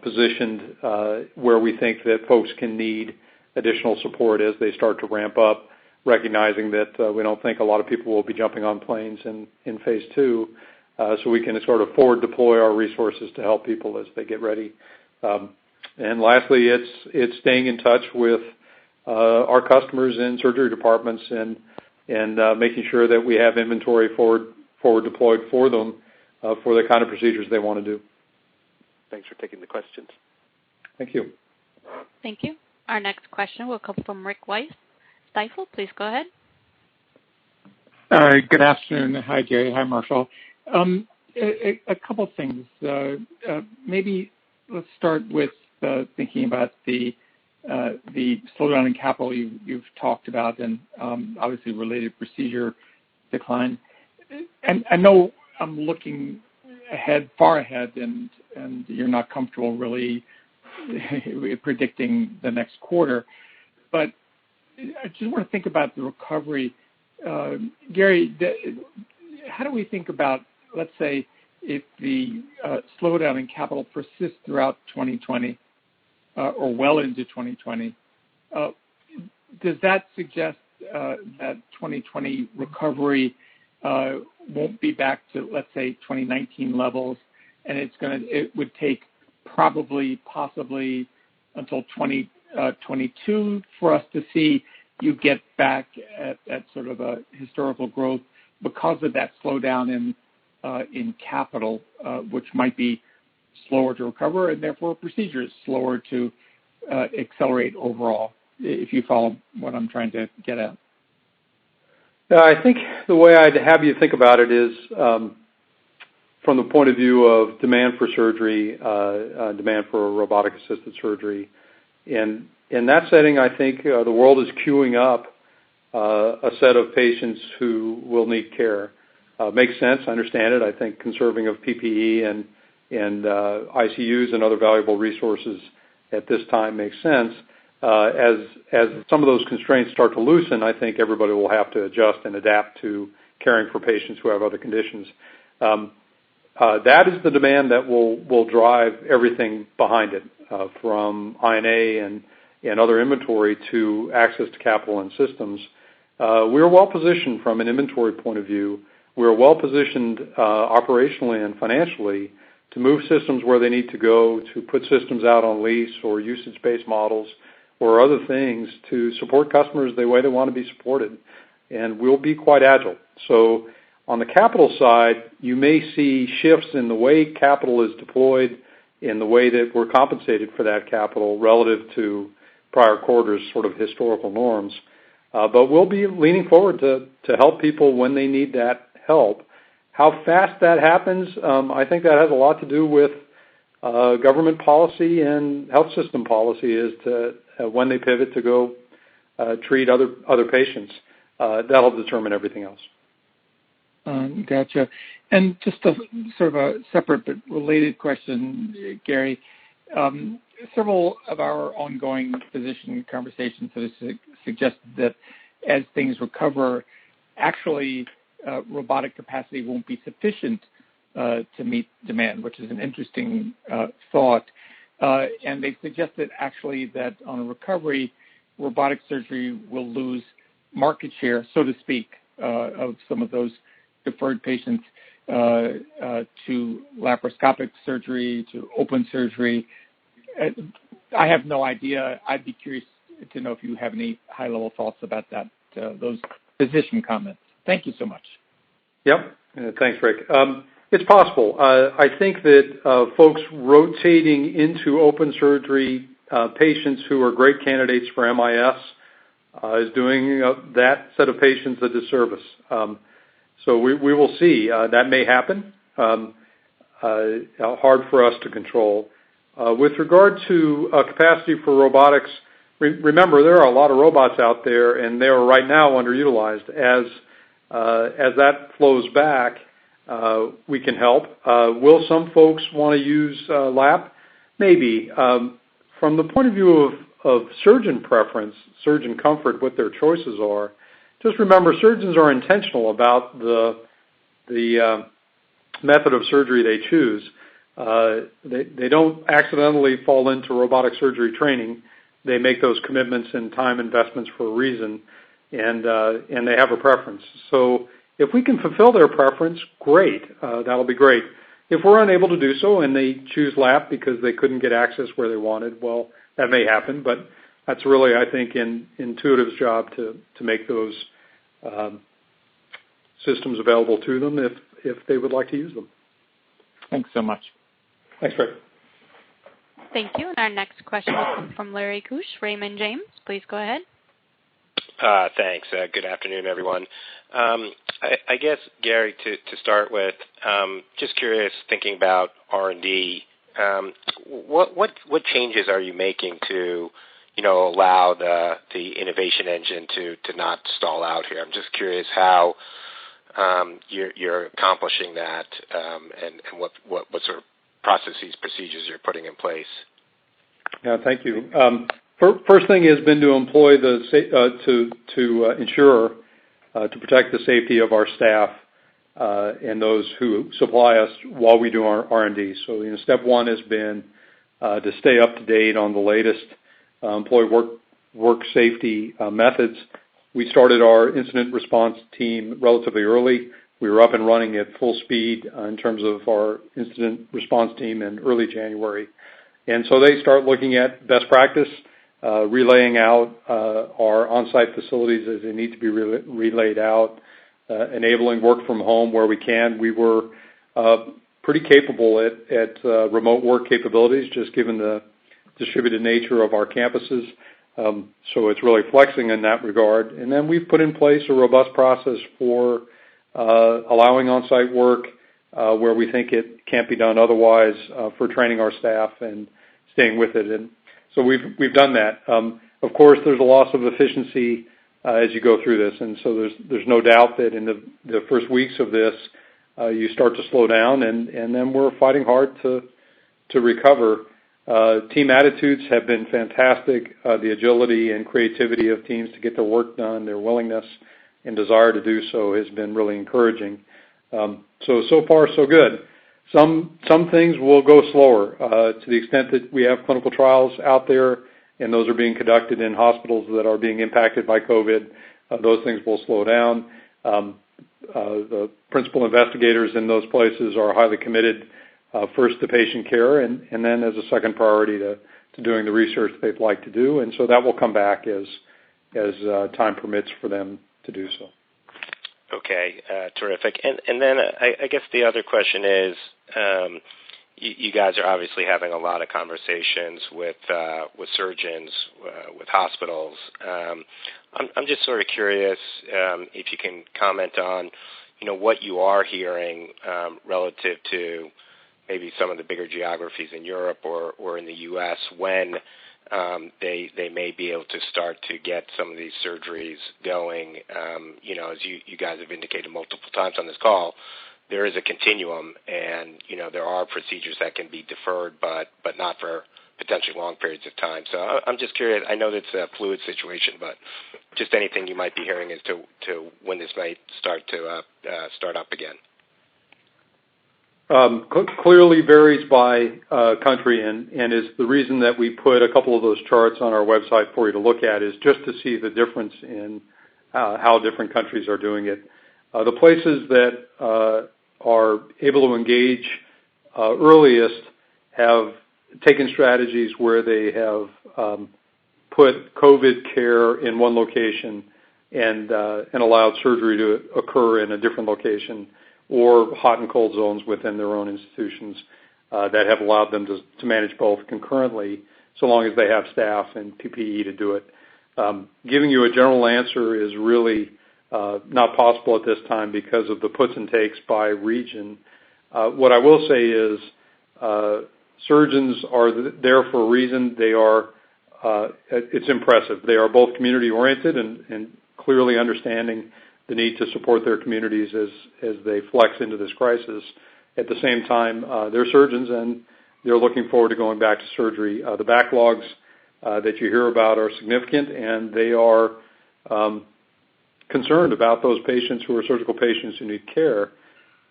C: positioned where we think that folks can need additional support as they start to ramp up, recognizing that we don't think a lot of people will be jumping on planes in phase 2, so we can sort of forward deploy our resources to help people as they get ready. And lastly, it's staying in touch with our customers in surgery departments and making sure that we have inventory forward deployed for them for the kind of procedures they want to do.
H: Thanks for taking the questions.
C: Thank you.
A: Thank you. Our next question will come from Rick Weiss. Stifel, please go ahead.
I: Good afternoon. Hi, Gary. Hi, Marshall. A couple of things. Maybe let's start with thinking about the slowdown in capital you've talked about and obviously related procedure decline. And I know I'm looking far ahead, and you're not comfortable really predicting the next quarter. But I just want to think about the recovery. Gary, how do we think about, let's say, if the slowdown in capital persists throughout 2020 or well into 2020, does that suggest that 2020 recovery won't be back to, let's say, 2019 levels, and it would take possibly until 2022 for us to see you get back at sort of a historical growth because of that slowdown in capital, which might be slower to recover and therefore procedures slower to accelerate overall, if you follow what I'm trying to get at.
C: I think the way I'd have you think about it is from the point of view of demand for surgery, demand for robotic-assisted surgery. In that setting, I think the world is queuing up a set of patients who will need care. Makes sense, I understand it. I think conserving of PPE and ICUs and other valuable resources at this time makes sense. As some of those constraints start to loosen, I think everybody will have to adjust and adapt to caring for patients who have other conditions. That is the demand that will drive everything behind it, from INA and other inventory to access to capital and systems. We are well positioned from an inventory point of view. We are well positioned operationally and financially to move systems where they need to go, to put systems out on lease or usage-based models or other things to support customers the way they want to be supported. And we'll be quite agile. So on the capital side, you may see shifts in the way capital is deployed in the way that we're compensated for that capital relative to prior quarters, sort of historical norms. But we'll be leaning forward to help people when they need that help. How fast that happens, I think that has a lot to do with government policy and health system policy as to when they pivot to go treat other patients. That'll determine everything else.
I: Gotcha. And just a sort of a separate but related question, Gary. Several of our ongoing physician conversations have suggested that as things recover, actually robotic capacity won't be sufficient to meet demand, which is an interesting thought. And they suggested actually that on a recovery, robotic surgery will lose market share, so to speak, of some of those deferred patients to laparoscopic surgery, to open surgery. I have no idea. I'd be curious to know if you have any high-level thoughts about that, those physician comments. Thank you so much.
C: Yep. Thanks, Rick. It's possible. I think that folks rotating into open surgery patients who are great candidates for MIS is doing that set of patients a disservice. So we will see. That may happen. Hard for us to control. With regard to capacity for robotics, remember there are a lot of robots out there, and they are right now underutilized. As that flows back, we can help. Will some folks want to use lap? Maybe. From the point of view of surgeon preference, surgeon comfort, what their choices are, just remember surgeons are intentional about the method of surgery they choose. They don't accidentally fall into robotic surgery training. They make those commitments and time investments for a reason, and they have a preference. So if we can fulfill their preference, great. That'll be great. If we're unable to do so and they choose lap because they couldn't get access where they wanted, well, that may happen, but that's really, I think, Intuitive's job to make those systems available to them if they would like to use them.
I: Thanks so much.
C: Thanks, Rick.
A: Thank you. And our next question will come from Larry Keusch, Raymond James. Please go ahead.
J: Thanks. Good afternoon, everyone. I guess, Gary, to start with, just curious, thinking about R&D, what changes are you making to, allow the innovation engine to not stall out here? I'm just curious how you're accomplishing that, and what sort of processes, procedures you're putting in place.
C: Yeah, thank you. First thing has been to employ to ensure to protect the safety of our staff and those who supply us while we do our R&D. So, step one has been to stay up to date on the latest employee work safety methods. We started our incident response team relatively early. We were up and running at full speed in terms of our incident response team in early January. And so they start looking at best practice, relaying out our on-site facilities as they need to be relayed out, enabling work from home where we can. We were pretty capable at remote work capabilities, just given the distributed nature of our campuses. So it's really flexing in that regard. And then we've put in place a robust process for allowing on-site work where we think it can't be done otherwise, for training our staff and staying with it. And so we've done that. Of course, there's a loss of efficiency as you go through this, and so there's no doubt that in the first weeks of this, you start to slow down, and then we're fighting hard to recover. Team attitudes have been fantastic. The agility and creativity of teams to get their work done, their willingness and desire to do so has been really encouraging. So far, so good. Some things will go slower to the extent that we have clinical trials out there, and those are being conducted in hospitals that are being impacted by COVID. Those things will slow down. The principal investigators in those places are highly committed first to patient care, and then as a second priority to doing the research they'd like to do, and so that will come back as time permits for them to do so. Okay,
J: terrific. And then I guess the other question is, you guys are obviously having a lot of conversations with surgeons, with hospitals. I'm just sort of curious if you can comment on, what you are hearing relative to maybe some of the bigger geographies in Europe or in the U.S. when they may be able to start to get some of these surgeries going. As you guys have indicated multiple times on this call, there is a continuum, and there are procedures that can be deferred, but not for potentially long periods of time. So I'm just curious. I know it's a fluid situation, but just anything you might be hearing as to when this might start up again.
C: Clearly varies by country, and is the reason that we put a couple of those charts on our website for you to look at is just to see the difference in how different countries are doing it. The places that are able to engage earliest have taken strategies where they have put COVID care in one location and allowed surgery to occur in a different location, or hot and cold zones within their own institutions that have allowed them to manage both concurrently, so long as they have staff and PPE to do it. Giving you a general answer is really not possible at this time because of the puts and takes by region. What I will say is surgeons are there for a reason. They are, it's impressive. They are both community-oriented and clearly understanding the need to support their communities as they flex into this crisis. At the same time, they're surgeons and they're looking forward to going back to surgery. The backlogs that you hear about are significant, and they are concerned about those patients who are surgical patients who need care.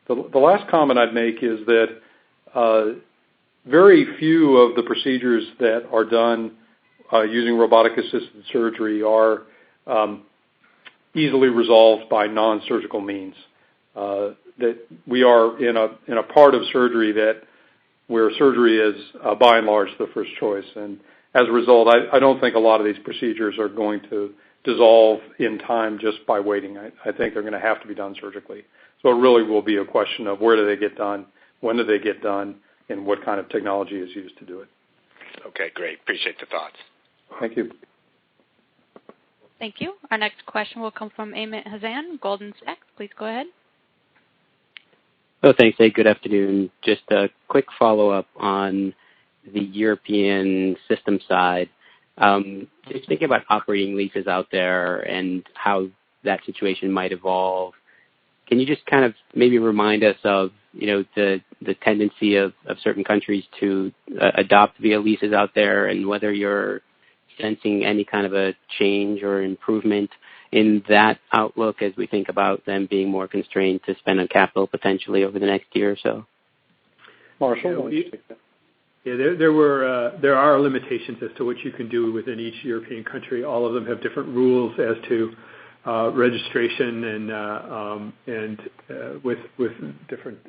C: The last comment I'd make is that very few of the procedures that are done using robotic-assisted surgery are easily resolved by non-surgical means. That we are in a part of surgery where surgery is by and large the first choice, and as a result, I don't think a lot of these procedures are going to dissolve in time just by waiting. I think they're going to have to be done surgically. So it really will be a question of where do they get done, when do they get done, and what kind of technology is used to do it.
J: Okay, great. Appreciate the thoughts.
C: Thank you.
A: Thank you. Our next question will come from Amit Hazan, Goldman Sachs. Please go ahead.
K: Oh, thanks. Hey, good afternoon. Just a quick follow-up on the European system side. Just thinking about operating leases out there and how that situation might evolve, can you just kind of maybe remind us of, the tendency of certain countries to adopt via leases out there, and whether you're sensing any kind of a change or improvement in that outlook as we think about them being more constrained to spend on capital potentially over the next year or so?
C: Marshall?
D: Yeah, there are limitations as to what you can do within each European country. All of them have different rules as to registration and with different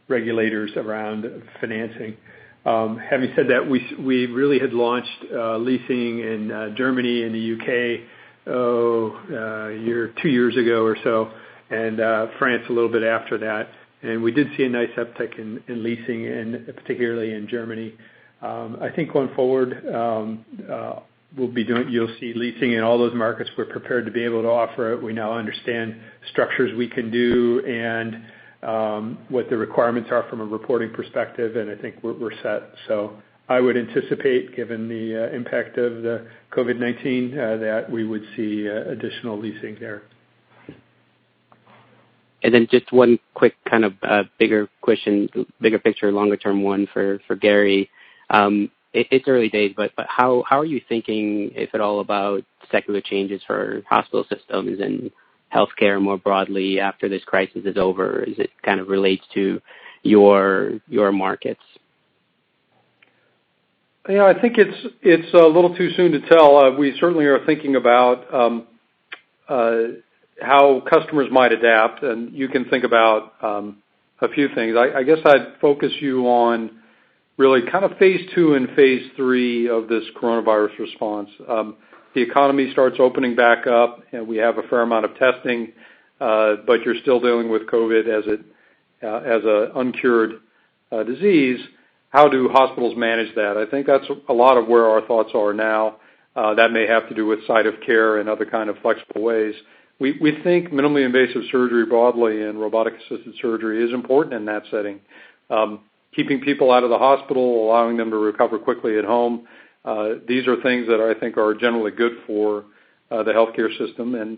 D: regulators around financing. Having said that, we really had launched leasing in Germany and the UK 2 years ago or so, and France a little bit after that. And we did see a nice uptick in leasing, and particularly in Germany. I think going forward, you'll see leasing in all those markets. We're prepared to be able to offer it. We now understand structures we can do and what the requirements are from a reporting perspective, and I think we're set. So I would anticipate, given the impact of the COVID-19, that we would see additional leasing there.
K: And then just one quick kind of bigger picture, longer term one for Gary. It's early days, but how are you thinking, if at all, about secular changes for hospital systems and healthcare more broadly after this crisis is over, as it kind of relates to your markets?
C: Yeah, I think it's a little too soon to tell. We certainly are thinking about how customers might adapt, and you can think about a few things. I guess I'd focus you on really kind of phase 2 and phase 3 of this coronavirus response. The economy starts opening back up, and we have a fair amount of testing, but you're still dealing with COVID as an uncured disease, how do hospitals manage that? I think that's a lot of where our thoughts are now. That may have to do with site of care and other kind of flexible ways. We think minimally invasive surgery broadly and robotic-assisted surgery is important in that setting. Keeping people out of the hospital, allowing them to recover quickly at home, these are things that I think are generally good for the healthcare system, and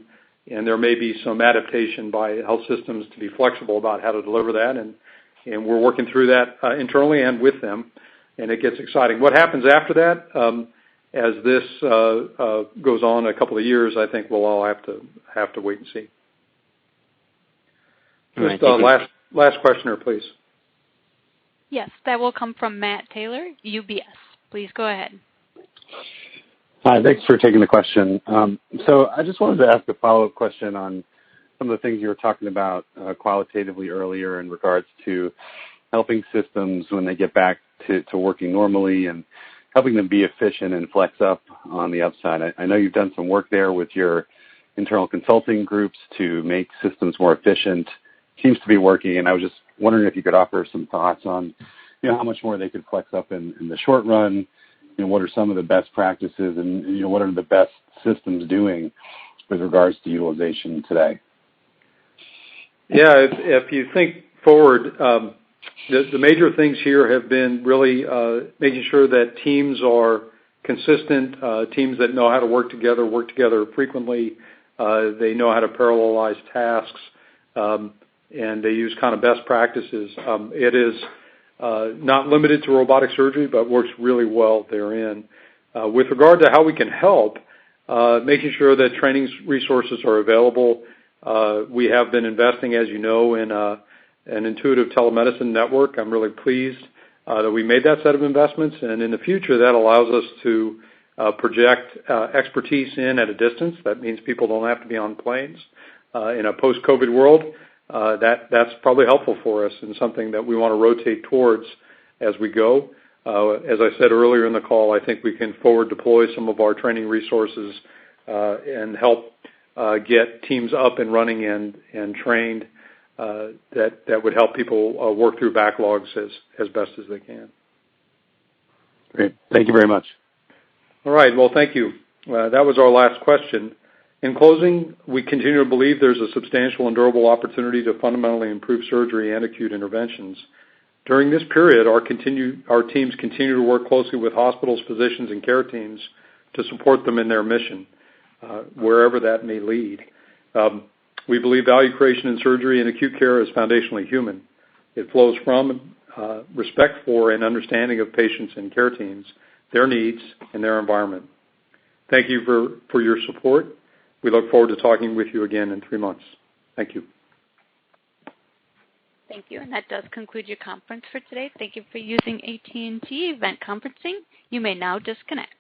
C: there may be some adaptation by health systems to be flexible about how to deliver that, and we're working through that internally and with them, and it gets exciting. What happens after that, as this goes on a couple of years, I think we'll all have to wait and see.
K: Right,
C: Just last questioner, please.
A: Yes, that will come from Matt Taylor, UBS. Please go ahead.
L: Hi, thanks for taking the question. So I just wanted to ask a follow-up question on some of the things you were talking about qualitatively earlier in regards to helping systems when they get back to working normally and helping them be efficient and flex up on the upside. I know you've done some work there with your internal consulting groups to make systems more efficient. Seems to be working, and I was just wondering if you could offer some thoughts on, how much more they could flex up in the short run. What are some of the best practices, and what are the best systems doing with regards to utilization today?
C: Yeah, if you think forward, the major things here have been really making sure that teams are consistent, teams that know how to work together frequently. They know how to parallelize tasks, and they use kind of best practices. It is not limited to robotic surgery, but works really well therein. With regard to how we can help, making sure that training resources are available. We have been investing, as you know, in an intuitive telemedicine network. I'm really pleased that we made that set of investments, and in the future that allows us to project expertise in at a distance. That means people don't have to be on planes. In a post-COVID world, that's probably helpful for us and something that we want to rotate towards as we go. As I said earlier in the call, I think we can forward deploy some of our training resources and help get teams up and running and trained that would help people work through backlogs as best as they can.
L: Great. Thank you very much.
C: All right. Well, thank you. That was our last question. In closing, we continue to believe there's a substantial and durable opportunity to fundamentally improve surgery and acute interventions. During this period, our teams continue to work closely with hospitals, physicians, and care teams to support them in their mission, wherever that may lead. We believe value creation in surgery and acute care is foundationally human. It flows from respect for and understanding of patients and care teams, their needs, and their environment. Thank you for your support. We look forward to talking with you again in 3 months. Thank you.
A: Thank you, and that does conclude your conference for today. Thank you for using AT&T Event Conferencing. You may now disconnect.